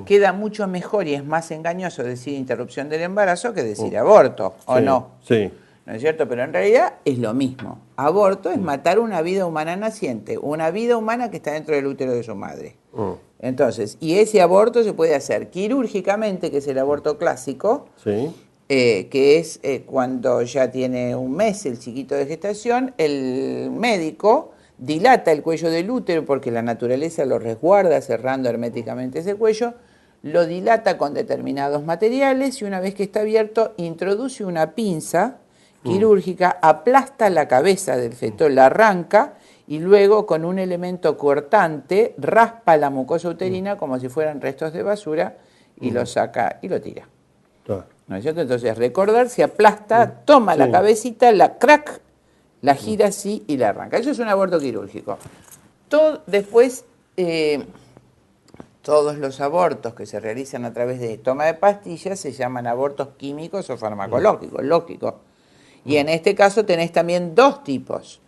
queda mucho mejor y es más engañoso decir interrupción del embarazo que decir aborto, ¿o no? Sí. ¿No es cierto? Pero en realidad es lo mismo. Aborto es matar una vida humana naciente, una vida humana que está dentro del útero de su madre. Entonces, y ese aborto se puede hacer quirúrgicamente, que es el aborto clásico, que es cuando ya tiene un mes el chiquito de gestación, el médico dilata el cuello del útero porque la naturaleza lo resguarda cerrando herméticamente ese cuello, lo dilata con determinados materiales y una vez que está abierto introduce una pinza quirúrgica, aplasta la cabeza del feto, la arranca y luego con un elemento cortante raspa la mucosa uterina como si fueran restos de basura y lo saca y lo tira. ¿No es cierto? Entonces recordar, se aplasta, toma la cabecita, la crack, la gira así y la arranca. Eso es un aborto quirúrgico. Después, todos los abortos que se realizan a través de toma de pastillas se llaman abortos químicos o farmacológicos, lógico. Y en este caso tenés también dos tipos.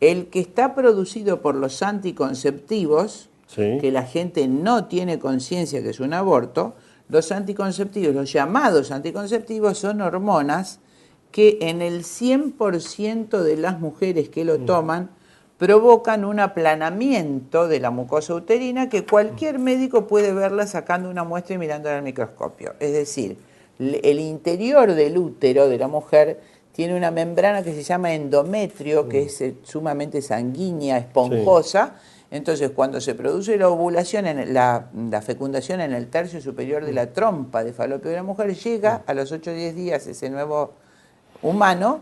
El que está producido por los anticonceptivos, que la gente no tiene conciencia que es un aborto. Los anticonceptivos, los llamados anticonceptivos, son hormonas que en el 100% de las mujeres que lo toman provocan un aplanamiento de la mucosa uterina que cualquier médico puede verla sacando una muestra y mirándola al microscopio. Es decir, el interior del útero de la mujer tiene una membrana que se llama endometrio, que es sumamente sanguínea, esponjosa. Entonces, cuando se produce la ovulación, la fecundación en el tercio superior de la trompa de falopio de la mujer, llega a los 8 o 10 días ese nuevo humano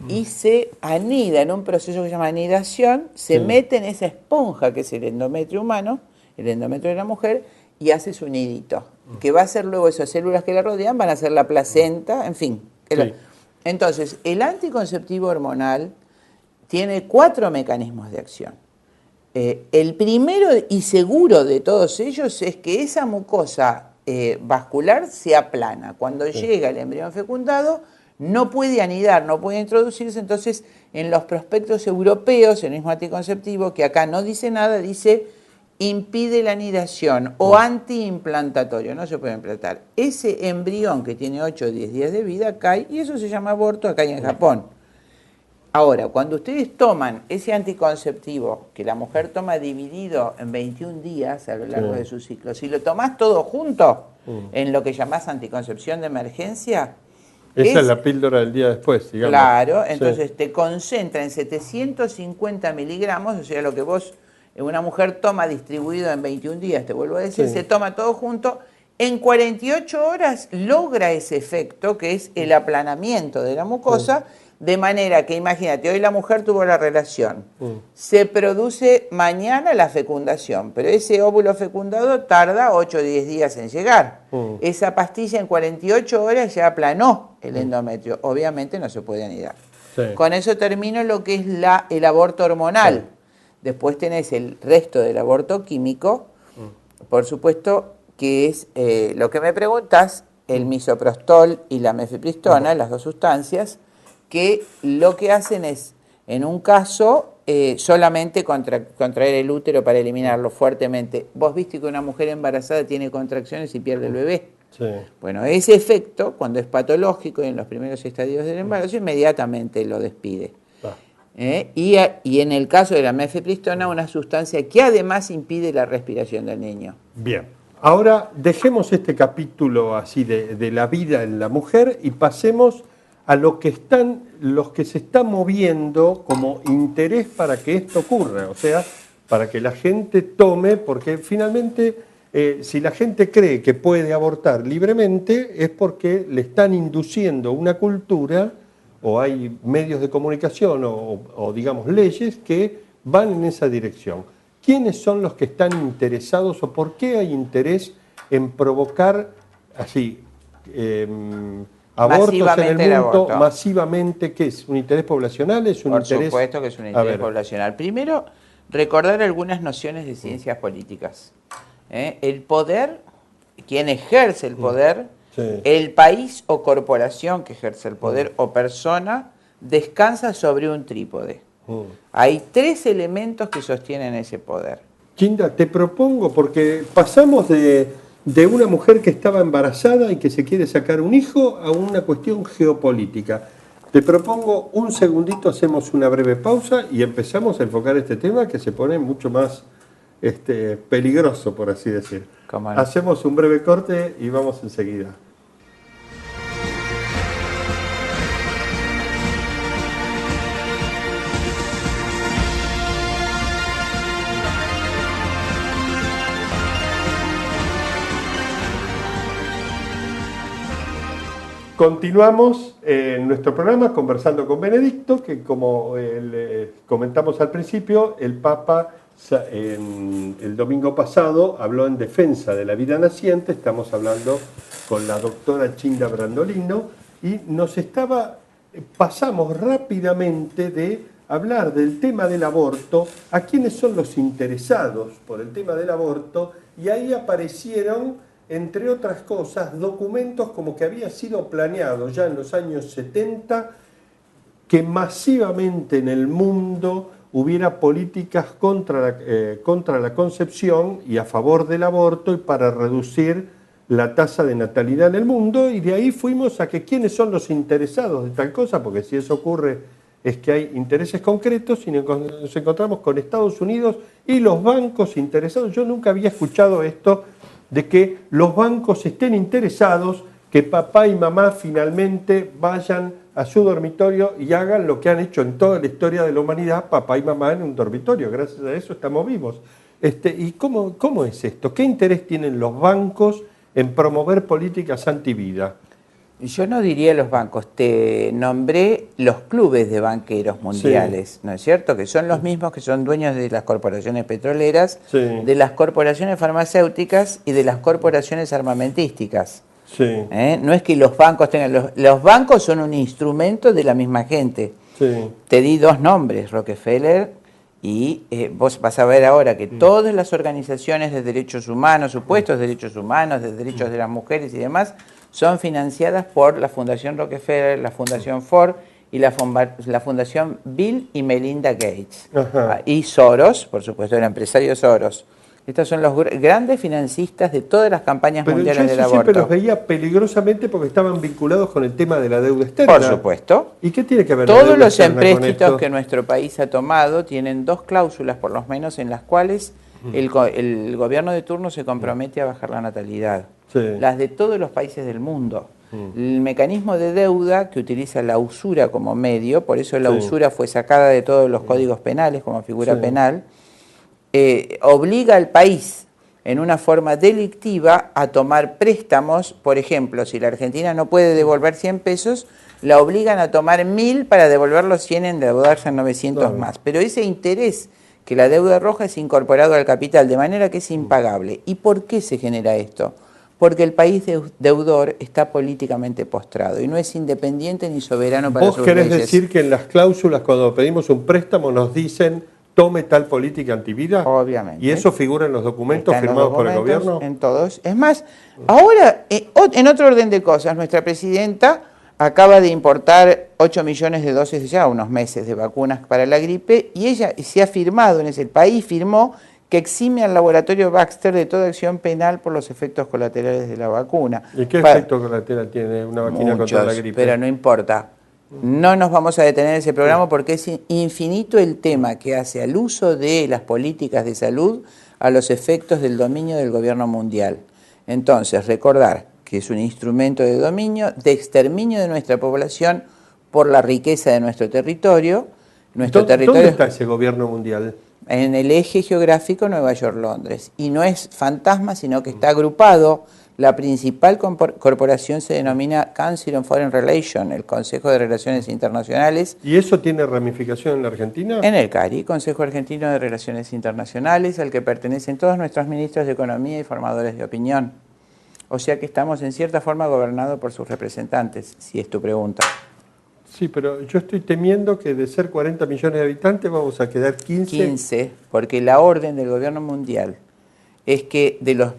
y se anida en un proceso que se llama anidación, se mete en esa esponja que es el endometrio humano, el endometrio de la mujer, y hace su nidito, que va a ser luego esas células que la rodean, van a ser la placenta, en fin. Entonces, el anticonceptivo hormonal tiene 4 mecanismos de acción. El primero y seguro de todos ellos es que esa mucosa vascular se aplana. Cuando llega el embrión fecundado, no puede anidar, no puede introducirse. Entonces, en los prospectos europeos, el mismo anticonceptivo, que acá no dice nada, dice impide la anidación o antiimplantatorio, no se puede implantar. Ese embrión que tiene 8 o 10 días de vida cae y eso se llama aborto acá y en Japón. Ahora, cuando ustedes toman ese anticonceptivo que la mujer toma dividido en 21 días a lo largo de su ciclo, si lo tomás todo junto en lo que llamás anticoncepción de emergencia... Esa es la píldora del día después, digamos. Claro, entonces te concentra en 750 miligramos, o sea, lo que una mujer toma distribuido en 21 días, te vuelvo a decir, se toma todo junto, en 48 horas logra ese efecto, que es el aplanamiento de la mucosa, de manera que, imagínate, hoy la mujer tuvo la relación, se produce mañana la fecundación, pero ese óvulo fecundado tarda 8 o 10 días en llegar. Esa pastilla en 48 horas ya aplanó el endometrio, obviamente no se puede anidar. Con eso termino lo que es el aborto hormonal. Después tenés el resto del aborto químico, por supuesto, que es lo que me preguntas, el misoprostol y la mifepristona, las dos sustancias, que lo que hacen es, en un caso, solamente contraer el útero para eliminarlo fuertemente. Vos viste que una mujer embarazada tiene contracciones y pierde el bebé. Bueno, ese efecto, cuando es patológico y en los primeros estadios del embarazo, inmediatamente lo despide. Y en el caso de la mifepristona, una sustancia que además impide la respiración del niño. Bien. Ahora dejemos este capítulo así de la vida en la mujer y pasemos a los que se están moviendo como interés para que esto ocurra, o sea, para que la gente tome, porque finalmente si la gente cree que puede abortar libremente es porque le están induciendo una cultura o hay medios de comunicación o digamos leyes que van en esa dirección. ¿Quiénes son los que están interesados o por qué hay interés en provocar así abortos en el mundo masivamente? ¿Qué es? ¿Un interés poblacional? ¿Es un interés? Por supuesto que es un interés poblacional. Primero, recordar algunas nociones de ciencias políticas. El poder, quien ejerce el poder, el país o corporación que ejerce el poder o persona, descansa sobre un trípode. Hay 3 elementos que sostienen ese poder. Chinda, te propongo, porque pasamos de de una mujer que estaba embarazada y que se quiere sacar un hijo a una cuestión geopolítica. Te propongo un segundito, hacemos una breve pausa y empezamos a enfocar este tema que se pone mucho más peligroso, por así decir. ¿Cómo no? Hacemos un breve corte y vamos enseguida. Continuamos en nuestro programa conversando con Benedicto, que como comentamos al principio, el Papa el domingo pasado habló en defensa de la vida naciente. Estamos hablando con la doctora Chinda Brandolino y pasamos rápidamente de hablar del tema del aborto a quiénes son los interesados por el tema del aborto, y ahí aparecieron, entre otras cosas, documentos como que había sido planeado ya en los años 70 que masivamente en el mundo hubiera políticas contra la concepción y a favor del aborto y para reducir la tasa de natalidad en el mundo, y de ahí fuimos a que quiénes son los interesados de tal cosa, porque si eso ocurre es que hay intereses concretos, y nos encontramos con Estados Unidos y los bancos interesados. Yo nunca había escuchado esto de que los bancos estén interesados que papá y mamá finalmente vayan a su dormitorio y hagan lo que han hecho en toda la historia de la humanidad, papá y mamá en un dormitorio. Gracias a eso estamos vivos. ¿Y cómo es esto? ¿Qué interés tienen los bancos en promover políticas antivida? Yo no diría los bancos, te nombré los clubes de banqueros mundiales, sí, ¿no es cierto? Que son los mismos que son dueños de las corporaciones petroleras, sí, de las corporaciones farmacéuticas y de las corporaciones armamentísticas. Sí. No es que los bancos tengan... Los bancos son un instrumento de la misma gente. Sí. Te di dos nombres, Rockefeller y vos vas a ver ahora que todas las organizaciones de derechos humanos, supuestos derechos humanos, de derechos de las mujeres y demás, son financiadas por la Fundación Rockefeller, la Fundación Ford y la Fundación Bill y Melinda Gates. Y Soros, por supuesto, el empresario Soros. Estos son los grandes financistas de todas las campañas mundiales del aborto. Siempre los veía peligrosamente porque estaban vinculados con el tema de la deuda externa. Por supuesto. ¿Y qué tiene que ver todos los empréstitos que nuestro país ha tomado tienen dos cláusulas, por lo menos, en las cuales el gobierno de turno se compromete a bajar la natalidad. Sí. Las de todos los países del mundo. El mecanismo de deuda que utiliza la usura como medio, por eso la usura fue sacada de todos los códigos penales como figura penal, obliga al país en una forma delictiva a tomar préstamos. Por ejemplo, si la Argentina no puede devolver 100 pesos, la obligan a tomar 1000 para devolver los 100 y endeudarse en 900 más. Pero ese interés que la deuda roja es incorporado al capital, de manera que es impagable. ¿Y por qué se genera esto? Porque el país deudor está políticamente postrado y no es independiente ni soberano para sus leyes. ¿Vos querés decir que en las cláusulas, cuando pedimos un préstamo, nos dicen tome tal política antivida? Obviamente. ¿Y eso figura en los documentos firmados por el gobierno? En todos. Es más, ahora, en otro orden de cosas, nuestra presidenta acaba de importar 8 millones de dosis ya unos meses de vacunas para la gripe, y ella se ha firmado en ese país, firmó que exime al laboratorio Baxter de toda acción penal por los efectos colaterales de la vacuna. ¿Y qué efecto colateral tiene una vacuna contra la gripe? Pero no importa. No nos vamos a detener en ese programa porque es infinito el tema que hace al uso de las políticas de salud a los efectos del dominio del gobierno mundial. Entonces, recordar que es un instrumento de dominio, de exterminio de nuestra población por la riqueza de nuestro territorio. ¿Dónde está ese gobierno mundial? En el eje geográfico Nueva York-Londres. Y no es fantasma, sino que está agrupado. La principal corporación se denomina Council on Foreign Relations, el Consejo de Relaciones Internacionales. ¿Y eso tiene ramificación en la Argentina? En el CARI, Consejo Argentino de Relaciones Internacionales, al que pertenecen todos nuestros ministros de Economía y formadores de opinión. O sea que estamos en cierta forma gobernados por sus representantes, si es tu pregunta. Sí, pero yo estoy temiendo que de ser 40 millones de habitantes vamos a quedar 15. 15, porque la orden del gobierno mundial es que de los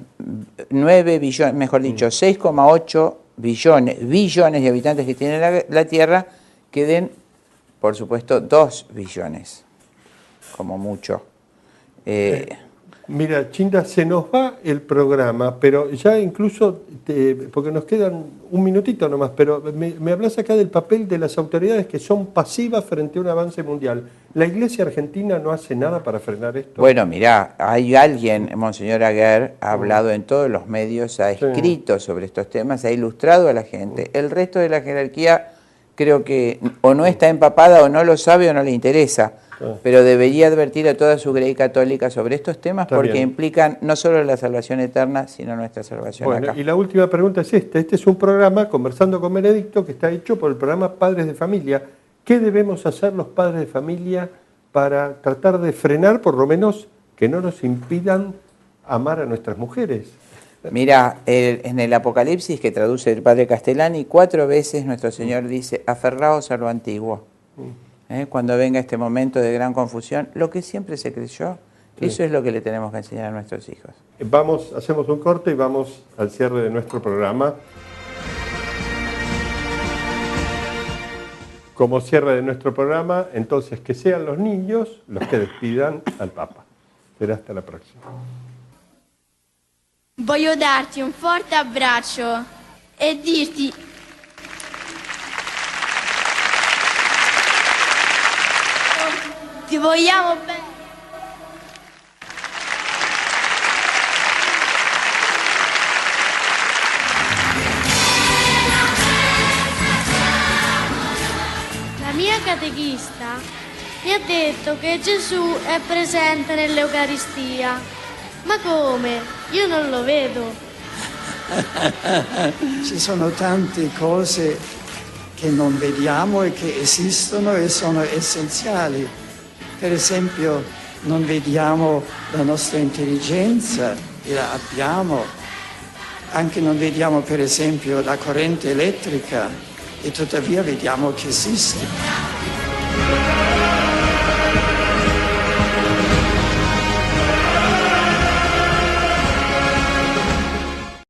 9 billones, mejor dicho, 6,8 billones de habitantes que tiene la Tierra, queden, por supuesto, 2 billones, como mucho. Mira, Chinda, se nos va el programa, pero ya incluso, porque nos quedan un minutito nomás, pero me hablas acá del papel de las autoridades que son pasivas frente a un avance mundial. ¿La Iglesia Argentina no hace nada para frenar esto? Bueno, mirá, hay alguien, Monseñor Aguer, ha hablado en todos los medios, ha escrito sobre estos temas, ha ilustrado a la gente. El resto de la jerarquía creo que o no está empapada o no lo sabe o no le interesa. Pero debería advertir a toda su grey católica sobre estos temas porque implican no solo la salvación eterna, sino nuestra salvación acá. Y la última pregunta es esta. Este es un programa, Conversando con Benedicto, que está hecho por el programa Padres de Familia. ¿Qué debemos hacer los padres de familia para tratar de frenar, por lo menos, que no nos impidan amar a nuestras mujeres? Mira, en el Apocalipsis que traduce el Padre Castellani, 4 veces nuestro Señor dice, aferraos a lo antiguo. Cuando venga este momento de gran confusión, lo que siempre se creyó, eso es lo que le tenemos que enseñar a nuestros hijos. Hacemos un corte y vamos al cierre de nuestro programa. Como cierre de nuestro programa, entonces que sean los niños los que despidan al Papa. Será hasta la próxima. Voglio darti un forte abbraccio e dirti ti vogliamo bene. La mia catechista mi ha detto che Gesù è presente nell'Eucaristia. Ma come? Io non lo vedo. Ci sono tante cose che non vediamo e che esistono e sono essenziali. Per esempio, non vediamo la nostra intelligenza e la abbiamo. Anche non vediamo, per esempio, la corrente elettrica e tuttavia vediamo che esiste.